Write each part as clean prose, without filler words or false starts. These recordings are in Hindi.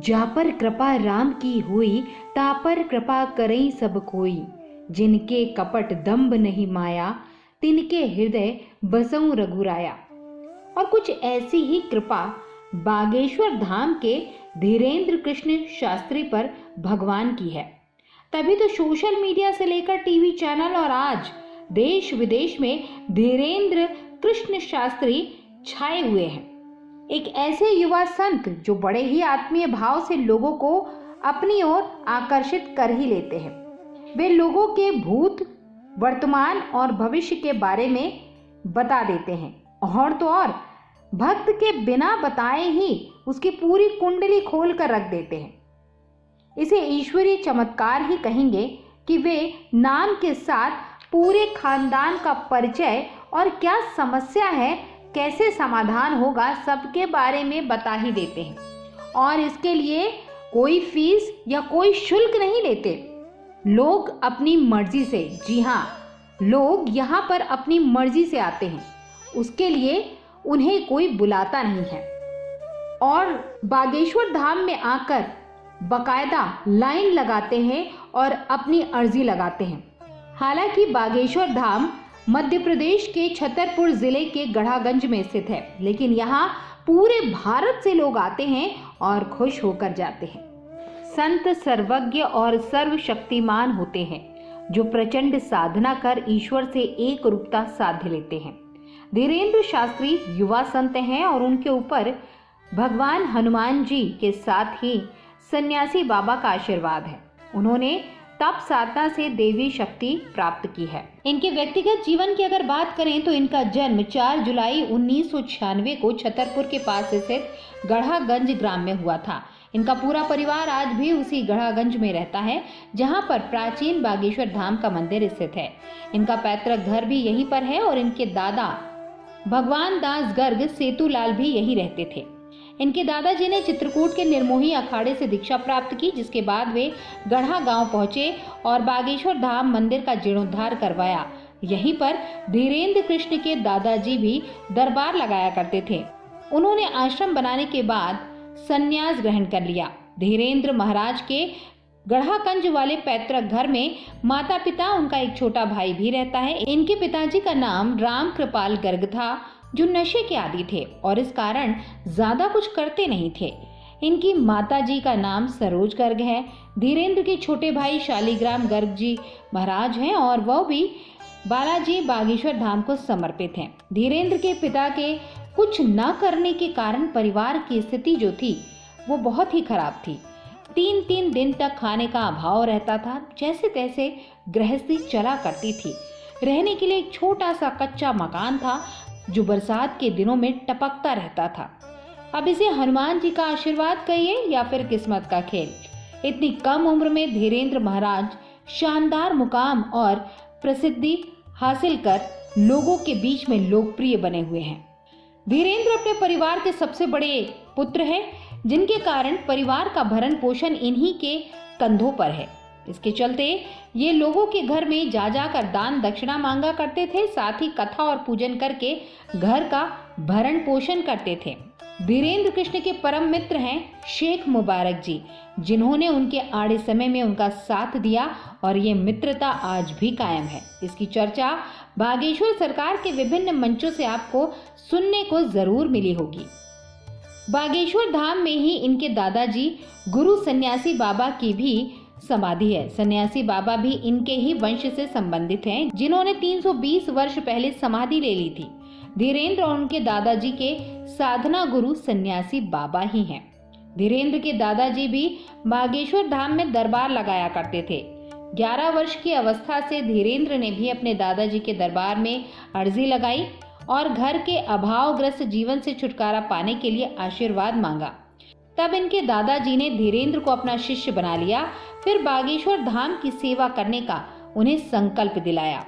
जा पर कृपा राम की हुई, ता पर कृपा करई सब कोई। जिनके कपट दंभ नहीं माया, तिनके हृदय बसऊं रघुराया। और कुछ ऐसी ही कृपा बागेश्वर धाम के धीरेन्द्र कृष्ण शास्त्री पर भगवान की है। तभी तो सोशल मीडिया से लेकर टीवी चैनल और आज देश विदेश में धीरेन्द्र कृष्ण शास्त्री छाए हुए हैं। एक ऐसे युवा संत जो बड़े ही आत्मीय भाव से लोगों को अपनी ओर आकर्षित कर ही लेते हैं। वे लोगों के भूत, वर्तमान और भविष्य के बारे में बता देते हैं और तो और भक्त के बिना बताए ही उसकी पूरी कुंडली खोल कर रख देते हैं। इसे ईश्वरीय चमत्कार ही कहेंगे कि वे नाम के साथ पूरे खानदान का परिचय और क्या समस्या है, कैसे समाधान होगा, सबके बारे में बता ही देते हैं। और इसके लिए कोई फीस या कोई शुल्क नहीं लेते। लोग अपनी मर्जी से, जी हाँ, लोग यहाँ पर अपनी मर्जी से आते हैं। उसके लिए उन्हें कोई बुलाता नहीं है और बागेश्वर धाम में आकर बकायदा लाइन लगाते हैं और अपनी अर्जी लगाते हैं। हालांकि बागेश्वर धाम मध्य प्रदेश के छतरपुर जिले के गढ़ागंज में स्थित है, लेकिन यहाँ पूरे भारत से लोग आते हैं और खुश होकर जाते हैं। संत सर्वज्ञ और सर्वशक्तिमान होते हैं जो प्रचंड साधना कर ईश्वर से एक रूपता साध लेते हैं। धीरेन्द्र शास्त्री युवा संत हैं और उनके ऊपर भगवान हनुमान जी के साथ ही सन्यासी बाबा का आशीर्वाद है। उन्होंने तप साधना से देवी शक्ति प्राप्त की है। इनके व्यक्तिगत जीवन की अगर बात करें तो इनका जन्म 4 जुलाई 1996 को छतरपुर के पास स्थित गढ़ागंज ग्राम में हुआ था। इनका पूरा परिवार आज भी उसी गढ़ागंज में रहता है जहां पर प्राचीन बागेश्वर धाम का मंदिर स्थित है। इनका पैतृक घर भी यहीं पर है और इनके दादा भगवान दास गर्ग सेतुलाल भी यहीं रहते थे। इनके दादाजी ने चित्रकूट के निर्मोही अखाड़े से दीक्षा प्राप्त की, जिसके बाद वे गढ़ा गांव पहुंचे और बागेश्वर धाम मंदिर का जीर्णोद्धार करवाया। यहीं पर धीरेन्द्र कृष्ण के दादाजी भी दरबार लगाया करते थे। उन्होंने आश्रम बनाने के बाद संन्यास ग्रहण कर लिया। धीरेन्द्र महाराज के गढ़ागंज वाले पैतृक घर में माता पिता, उनका एक छोटा भाई भी रहता है। इनके पिताजी का नाम राम कृपाल गर्ग था जो नशे के आदी थे और इस कारण ज्यादा कुछ करते नहीं थे। इनकी माताजी का नाम सरोज गर्ग है। धीरेन्द्र के छोटे भाई शालिग्राम गर्ग जी महाराज हैं और वह भी बालाजी बागेश्वर धाम को समर्पित हैं। धीरेन्द्र के पिता के कुछ न करने के कारण परिवार की स्थिति जो थी वो बहुत ही खराब थी। 3-3 दिन तक खाने का अभाव रहता था। जैसे तैसे गृहस्थी चला करती थी। रहने के लिए एक छोटा सा कच्चा मकान था जो बरसात के दिनों में टपकता रहता था। अब इसे हनुमान जी का आशीर्वाद कहिए या फिर किस्मत का खेल। इतनी कम उम्र में धीरेन्द्र महाराज शानदार मुकाम और प्रसिद्धि हासिल कर लोगों के बीच में लोकप्रिय बने हुए हैं। धीरेन्द्र अपने परिवार के सबसे बड़े पुत्र हैं, जिनके कारण परिवार का भरण पोषण इन्हीं के कंधों पर है। इसके चलते ये लोगों के घर में जा जाकर दान दक्षिणा मांगा करते थे, साथ ही कथा और पूजन करके घर का भरण पोषण करते थे। धीरेन्द्र कृष्ण के परम मित्र हैं शेख मुबारक जी, जिन्होंने उनके आड़े समय में उनका साथ दिया और ये मित्रता आज भी कायम है। इसकी चर्चा बागेश्वर सरकार के विभिन्न मंचों से आपको सुनने को जरूर मिली होगी। बागेश्वर धाम में ही इनके दादाजी गुरु सन्यासी बाबा की भी समाधि है। सन्यासी बाबा भी इनके ही वंश से संबंधित हैं, जिन्होंने 320 वर्ष पहले समाधि ले ली थी। धीरेन्द्र और उनके दादाजी के साधना गुरु सन्यासी बाबा ही हैं। धीरेन्द्र के दादाजी भी बागेश्वर धाम में दरबार लगाया करते थे। 11 वर्ष की अवस्था से धीरेन्द्र ने भी अपने दादाजी के दरबार में अर्जी लगाई और घर के अभावग्रस्त जीवन से छुटकारा पाने के लिए आशीर्वाद मांगा। तब इनके दादाजी ने धीरेन्द्र को अपना शिष्य बना लिया। फिर बागेश्वर धाम की सेवा करने का उन्हें संकल्प दिलाया।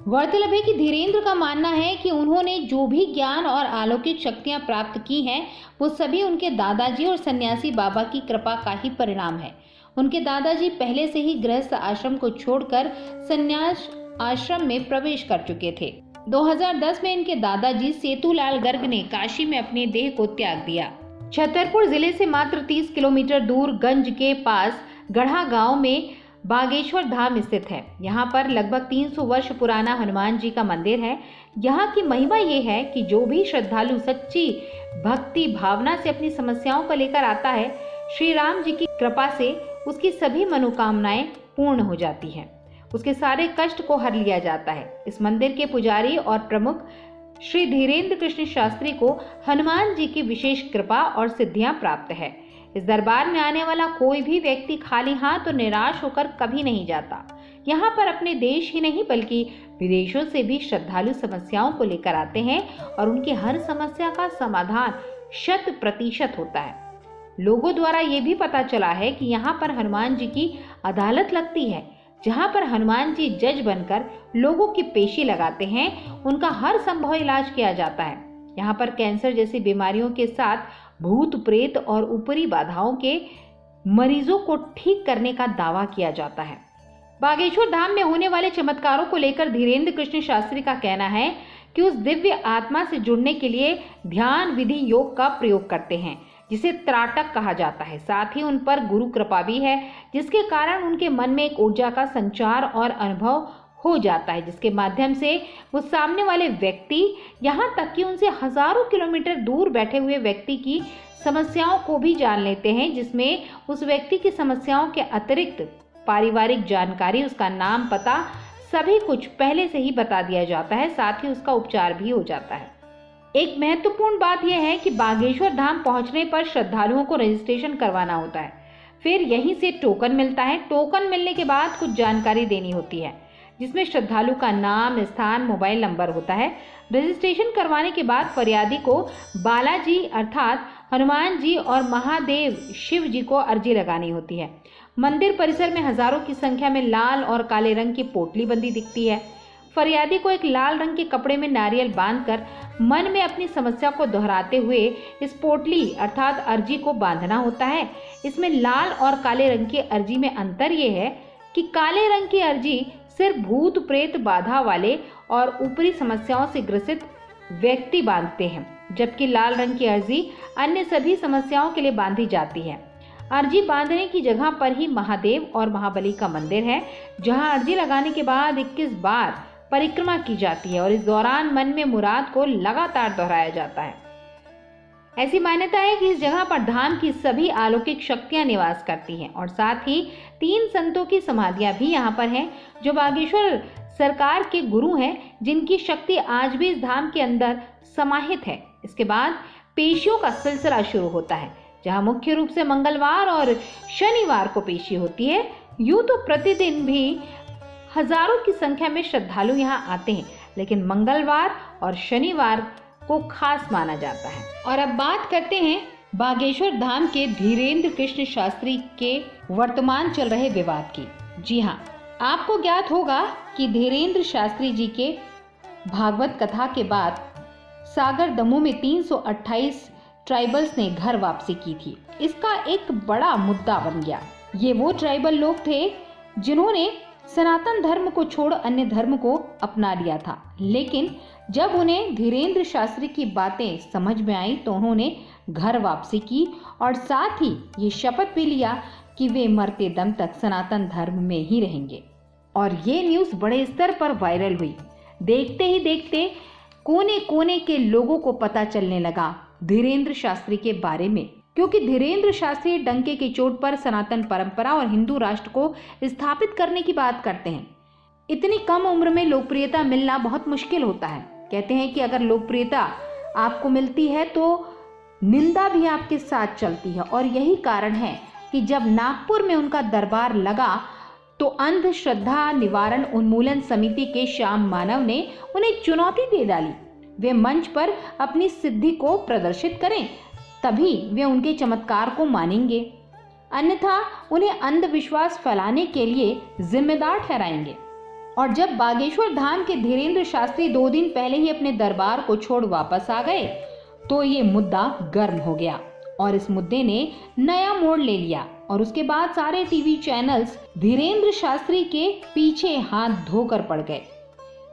गौरतलब है कि धीरेन्द्र का मानना है कि उन्होंने जो भी ज्ञान और अलौकिक शक्तियां प्राप्त की हैं वो सभी उनके दादाजी और सन्यासी बाबा की कृपा का ही परिणाम है। उनके दादाजी पहले से ही गृहस्थ आश्रम को छोड़कर संन्यास आश्रम में प्रवेश कर चुके थे। 2010 में इनके दादाजी सेतुलाल गर्ग ने काशी में अपने देह को त्याग दिया। छतरपुर जिले से मात्र 30 किलोमीटर दूर गंज के पास गढ़ा गांव में बागेश्वर धाम स्थित है। यहाँ पर लगभग 300 वर्ष पुराना हनुमान जी का मंदिर है। यहाँ की महिमा ये है कि जो भी श्रद्धालु सच्ची भक्ति भावना से अपनी समस्याओं को लेकर आता है, श्री राम जी की कृपा से उसकी सभी मनोकामनाएं पूर्ण हो जाती हैं। उसके सारे कष्ट को हर लिया जाता है। इस मंदिर के पुजारी और प्रमुख श्री धीरेन्द्र कृष्ण शास्त्री को हनुमान जी की विशेष कृपा और सिद्धियां प्राप्त है। इस दरबार में आने वाला कोई भी व्यक्ति खाली हाथ और निराश होकर कभी नहीं जाता। यहाँ पर अपने देश ही नहीं बल्कि विदेशों से भी श्रद्धालु समस्याओं को लेकर आते हैं और उनकी हर समस्या का समाधान 100% होता है। लोगों द्वारा ये भी पता चला है कि यहाँ पर हनुमान जी की अदालत लगती है, जहाँ पर हनुमान जी जज बनकर लोगों की पेशी लगाते हैं। उनका हर संभव इलाज किया जाता है। यहाँ पर कैंसर जैसी बीमारियों के साथ भूत प्रेत और ऊपरी बाधाओं के मरीजों को ठीक करने का दावा किया जाता है। बागेश्वर धाम में होने वाले चमत्कारों को लेकर धीरेन्द्र कृष्ण शास्त्री का कहना है कि उस दिव्य आत्मा से जुड़ने के लिए ध्यान विधि योग का प्रयोग करते हैं, जिसे त्राटक कहा जाता है। साथ ही उन पर गुरु कृपा भी है, जिसके कारण उनके मन में एक ऊर्जा का संचार और अनुभव हो जाता है, जिसके माध्यम से वो सामने वाले व्यक्ति, यहाँ तक कि उनसे हजारों किलोमीटर दूर बैठे हुए व्यक्ति की समस्याओं को भी जान लेते हैं, जिसमें उस व्यक्ति की समस्याओं के अतिरिक्त पारिवारिक जानकारी, उसका नाम पता, सभी कुछ पहले से ही बता दिया जाता है। साथ ही उसका उपचार भी हो जाता है। एक महत्वपूर्ण बात यह है कि बागेश्वर धाम पहुंचने पर श्रद्धालुओं को रजिस्ट्रेशन करवाना होता है। फिर यहीं से टोकन मिलता है। टोकन मिलने के बाद कुछ जानकारी देनी होती है, जिसमें श्रद्धालु का नाम, स्थान, मोबाइल नंबर होता है। रजिस्ट्रेशन करवाने के बाद फरियादी को बालाजी अर्थात हनुमान जी और महादेव शिव जी को अर्जी लगानी होती है। मंदिर परिसर में हजारों की संख्या में लाल और काले रंग की पोटली बंदी दिखती है। फरियादी को एक लाल रंग के कपड़े में नारियल बांधकर मन में अपनी समस्या को दोहराते हुए इस पोटली अर्थात अर्जी को बांधना होता है। इसमें लाल और काले रंग की अर्जी में अंतर यह है कि काले रंग की अर्जी सिर्फ भूत प्रेत बाधा वाले और ऊपरी समस्याओं से ग्रसित व्यक्ति बांधते हैं, जबकि लाल रंग की अर्जी अन्य सभी समस्याओं के लिए बांधी जाती है। अर्जी बांधने की जगह पर ही महादेव और महाबली का मंदिर है, जहां अर्जी लगाने के बाद 21 बार परिक्रमा की जाती है और इस दौरान मन में मुराद को लगातार दोहराया जाता है। ऐसी मान्यता है कि इस जगह पर धाम की सभी अलौकिक शक्तियां निवास करती हैं और साथ ही 3 संतों की समाधियां भी यहाँ पर हैं, जो बागेश्वर सरकार के गुरु हैं, जिनकी शक्ति आज भी इस धाम के अंदर समाहित है। इसके बाद पेशियों का सिलसिला शुरू होता है, जहां मुख्य रूप से मंगलवार और शनिवार को पेशी होती है। यूं तो प्रतिदिन भी हजारों की संख्या में श्रद्धालु यहाँ आते हैं, लेकिन मंगलवार और शनिवार को खास माना जाता है। और अब बात करते हैं बागेश्वर धाम के धीरेन्द्र कृष्ण शास्त्री के वर्तमान चल रहे विवाद की। जी हाँ, आपको ज्ञात होगा कि धीरेन्द्र शास्त्री जी के भागवत कथा के बाद सागर दमोह में 328 ट्राइबल्स ने घर वापसी की थी। इसका एक बड़ा मुद्दा बन गया। ये वो ट्राइबल लोग थे जिन्होंने सनातन धर्म को छोड़ अन्य धर्म को अपना लिया था, लेकिन जब उन्हें धीरेन्द्र शास्त्री की बातें समझ में आई तो उन्होंने घर वापसी की और साथ ही ये शपथ भी लिया कि वे मरते दम तक सनातन धर्म में ही रहेंगे। और ये न्यूज़ बड़े स्तर पर वायरल हुई। देखते ही देखते कोने कोने के लोगों को पता चलने लगा धीरेन्द्र शास्त्री के बारे में, क्योंकि धीरेन्द्र शास्त्री डंके की चोट पर सनातन परंपरा और हिंदू राष्ट्र को स्थापित करने की बात करते हैं। इतनी कम उम्र में लोकप्रियता मिलना बहुत मुश्किल होता है। कहते हैं कि अगर लोकप्रियता आपको मिलती है तो निंदा भी आपके साथ चलती है, और यही कारण है कि जब नागपुर में उनका दरबार लगा तो अंधश्रद्धा निवारण उन्मूलन समिति के श्याम मानव ने उन्हें चुनौती दे डाली। वे मंच पर अपनी सिद्धि को प्रदर्शित करें, तभी वे उनके चमत्कार को मानेंगे, अन्यथा उन्हें अंधविश्वास फैलाने के लिए जिम्मेदार ठहराएंगे। और जब बागेश्वर धाम के धीरेन्द्र शास्त्री 2 दिन पहले ही अपने दरबार को छोड़ वापस आ गए तो ये मुद्दा गर्म हो गया और इस मुद्दे ने नया मोड़ ले लिया। और उसके बाद सारे टीवी चैनल्स धीरेन्द्र शास्त्री के पीछे हाथ धोकर पड़ गए।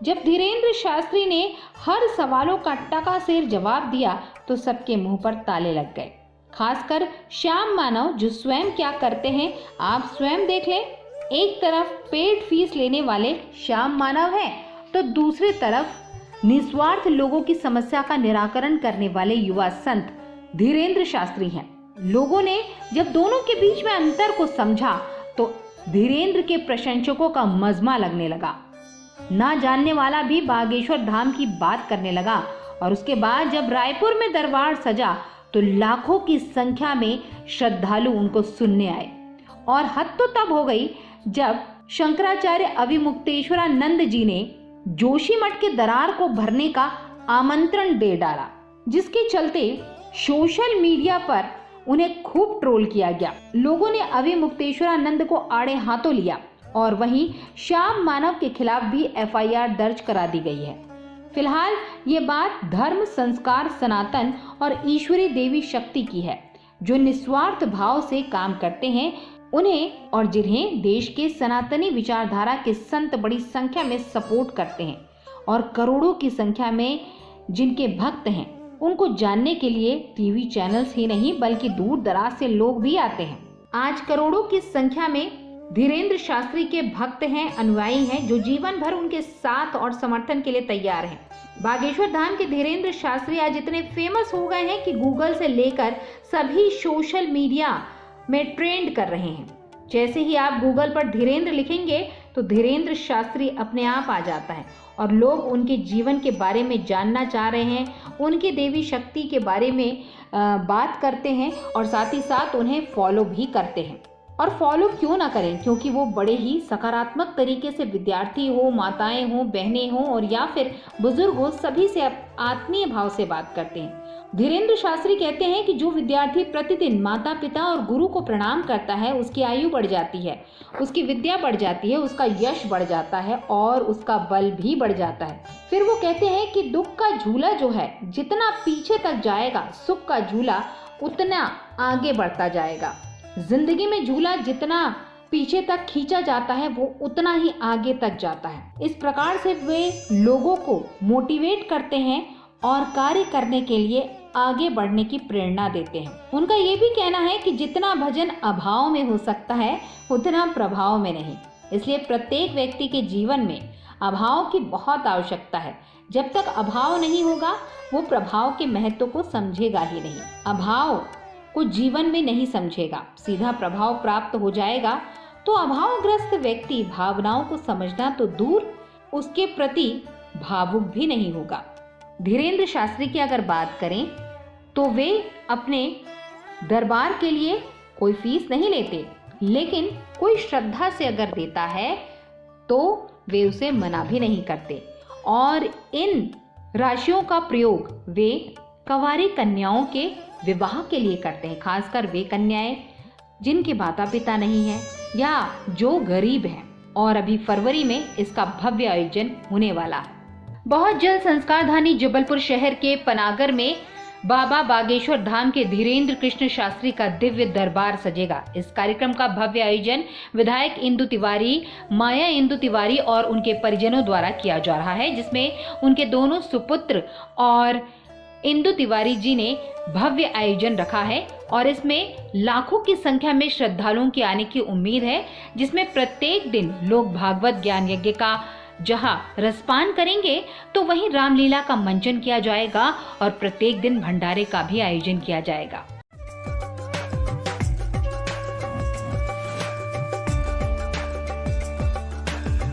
जब धीरेन्द्र शास्त्री ने हर सवालों का टकासेर जवाब दिया तो सबके मुंह पर ताले लग गए। खासकर श्याम मानव जो स्वयं क्या करते हैं आप स्वयं देख लें। एक तरफ पेड फीस लेने वाले श्याम मानव हैं, तो दूसरी तरफ निस्वार्थ लोगों की समस्या का निराकरण करने वाले युवा संत धीरेंद्र शास्त्री हैं। लोगों ने जब दोनों के बीच में अंतर को समझा तो धीरेंद्र के प्रशंसकों का मजमा लगने लगा। ना जानने वाला भी बागेश्वर धाम की बात करने लगा और उसके बाद जब रायपुर में दरबार सजा तो लाखों की संख्या में श्रद्धालु उनको सुनने आए। और हद तो तब हो गई जब शंकराचार्य अविमुक्तेश्वरानंद जी ने जोशीमठ के दरार को भरने का आमंत्रण दे डाला, जिसके चलते सोशल मीडिया पर उन्हें खूब ट्रोल किया गया। लोगों ने अविमुक्तेश्वरानंद को आड़े हाथों लिया और वहीं श्याम मानव के खिलाफ भी एफआईआर दर्ज करा दी गई है। फिलहाल ये बात धर्म, संस्कार, सनातन और ईश्वरी देवी शक्ति की है, जो निस्वार्थ भाव से काम करते हैं। उन्हें और जिन्हें देश के सनातनी विचारधारा के संत बड़ी संख्या में सपोर्ट करते हैं और करोड़ों की संख्या में जिनके भक्त हैं, उनको जानने के लिए टीवी चैनल्स ही नहीं बल्कि दूर दराज से लोग भी आते हैं। आज करोड़ों की संख्या में धीरेंद्र शास्त्री के भक्त हैं, अनुयायी हैं, जो जीवन भर उनके साथ और समर्थन के लिए तैयार हैं। बागेश्वर धाम के धीरेंद्र शास्त्री आज इतने फेमस हो गए हैं कि गूगल से लेकर सभी सोशल मीडिया में ट्रेंड कर रहे हैं। जैसे ही आप गूगल पर धीरेंद्र लिखेंगे तो धीरेंद्र शास्त्री अपने आप आ जाता है और लोग उनके जीवन के बारे में जानना चाह रहे हैं, उनकी देवी शक्ति के बारे में बात करते हैं और साथ ही साथ उन्हें फॉलो भी करते हैं। और फॉलो क्यों ना करें, क्योंकि वो बड़े ही सकारात्मक तरीके से विद्यार्थी हो, माताएं हो, बहनें हो और या फिर बुजुर्ग हो, सभी से आत्मीय भाव से बात करते हैं। धीरेंद्र शास्त्री कहते हैं कि जो विद्यार्थी प्रतिदिन माता पिता और गुरु को प्रणाम करता है, उसकी आयु बढ़ जाती है, उसकी विद्या बढ़ जाती है, उसका यश बढ़ जाता है और उसका बल भी बढ़ जाता है। फिर वो कहते हैं कि दुख का झूला जो है जितना पीछे तक जाएगा, सुख का झूला उतना आगे बढ़ता जाएगा। जिंदगी में झूला जितना पीछे तक खींचा जाता है वो उतना ही आगे तक जाता है। इस प्रकार से वे लोगों को मोटिवेट करते हैं और कार्य करने के लिए आगे बढ़ने की प्रेरणा देते हैं। उनका ये भी कहना है कि जितना भजन अभाव में हो सकता है उतना प्रभाव में नहीं। इसलिए प्रत्येक व्यक्ति के जीवन में अभाव की बहुत आवश्यकता है। जब तक अभाव नहीं होगा वो प्रभाव के महत्व को समझेगा ही नहीं। अभाव को जीवन में नहीं समझेगा, सीधा प्रभाव प्राप्त हो जाएगा तो अभावग्रस्त व्यक्ति भावनाओं को समझना तो दूर, उसके प्रति भावुक भी नहीं होगा। धीरेंद्र शास्त्री की अगर बात करें तो वे अपने दरबार के लिए कोई फीस नहीं लेते, लेकिन कोई श्रद्धा से अगर देता है तो वे उसे मना भी नहीं करते और इन राशियों का प्रयोग वे कंवारी कन्याओं के विवाह के लिए करते हैं। खासकर वे कन्याएं जिनके माता पिता नहीं है या जो गरीब हैं। और अभी फरवरी में इसका भव्य आयोजन होने वाला है। बहुत जल्द संस्कारधानी जबलपुर शहर के पनागर में बाबा बागेश्वर धाम के धीरेंद्र कृष्ण शास्त्री का दिव्य दरबार सजेगा। इस कार्यक्रम का भव्य आयोजन विधायक इंदु तिवारी, माया इंदु तिवारी और उनके परिजनों द्वारा किया जा रहा है, जिसमें उनके दोनों सुपुत्र और इंदु तिवारी जी ने भव्य आयोजन रखा है और इसमें लाखों की संख्या में श्रद्धालुओं के आने की उम्मीद है, जिसमें प्रत्येक दिन लोग भागवत ज्ञान यज्ञ का जहां रसपान करेंगे तो वहीं रामलीला का मंचन किया जाएगा और प्रत्येक दिन भंडारे का भी आयोजन किया जाएगा।